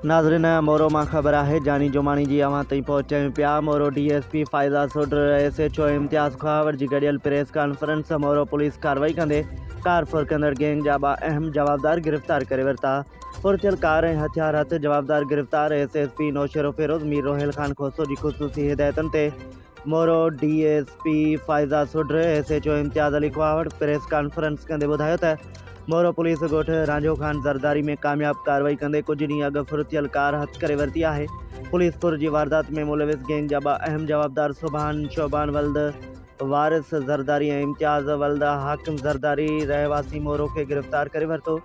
नाज़रीन, मोरो मां ख़बर है जानी जुमानी जी अवां ताईं पहुचायूं पिया। मोरो DSP फ़ाइज़ा सुड्र SHO इम्तियाज़ ख़ावर जी गडियल प्रेस कॉन्फ्रेंस। मोरो पुलिस कार्रवाई कंदे कार फुरकंदड़ गैंग जा ॿ अहम जवाबदार गिरफ़्तार करे वरिता। फुरथियल कार ऐं हथियार हथ जवाबदार गिरफ़्तार। SSP नौशेरो फिरोज़ मीर रोहेल खान खोसो जी ख़ुसूसी हिदायतुनि ते मोरो DSP फ़ाइज़ा सुड्र SHO इम्तियाज़ अली ख़ावर प्रेस कॉन्फ्रेंस कंदे ॿुधायो त मोरो पुलिस ॻोठ रांझो खान ज़रदारी में कामयाब कार्रवाई कंदे कुछ ॾींहं अॻु फुरथियल कार हथ करे वरिती आहे। पुलिसपुर जी वारदात में मुलविस गैंग जा ॿ अहम जवाबदार सुभान शोबान वल्द वारिस ज़रदारी ऐं इम्तियाज़ वल्द हाकिम ज़रदारी रहवासी मोरो खे गिरफ़्तार करे वरितो।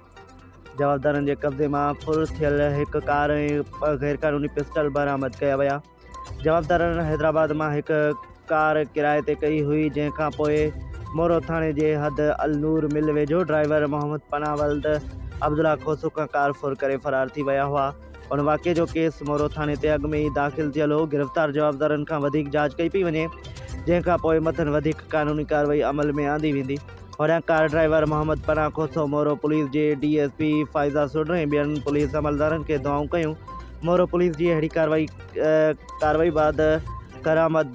जवाबदारनि जे कब्ज़े मां फुरथियल हिकु कार ऐं ॿ गैरकानूनी पिस्टल बरामद कया विया। जवाबदारनि हैदराबाद मां हिकु कार किराए ते कई हुई, जंहिंखां पोइ मोरो थाणे जे हद अलनूर मिल वेझो ड्राइवर मोहम्मद पनाह वल्द अब्दुल्ला खोसो खां कार फुर करे फ़रार थी विया हुआ। उन वाक़े जो केस मोरो थाणे ते अॻु में ई दाख़िल थियल हो। गिरफ़्तार जवाबदारनि खां वधीक जांच कई पई वञे, जंहिंखां पोइ मथनि वधीक कानूनी कार्रवाई अमल में आंदी वेंदी। होॾां कार ड्राइवर मोहम्मद पनाह खोसो मोरो पुलिस जे DSP फ़ाइज़ा सुड्र ऐं ॿियनि पुलिस अमलदारनि खे दुआऊं कयूं। मोरो पुलिस जी अहिड़ी कार्रवाई बाद करामद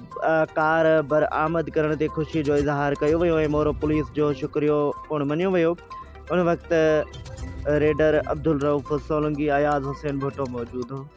कार बरामद करण ते ख़ुशी जो इज़हार कयो वियो ऐं मोरो पुलिस जो शुक्रियो पिणु मञियो वियो। उन वक़्तु रेडर अब्दुल रऊफ़ सोलंकी, अयाज़ हुसैन भुट्टो मौजूदु हो।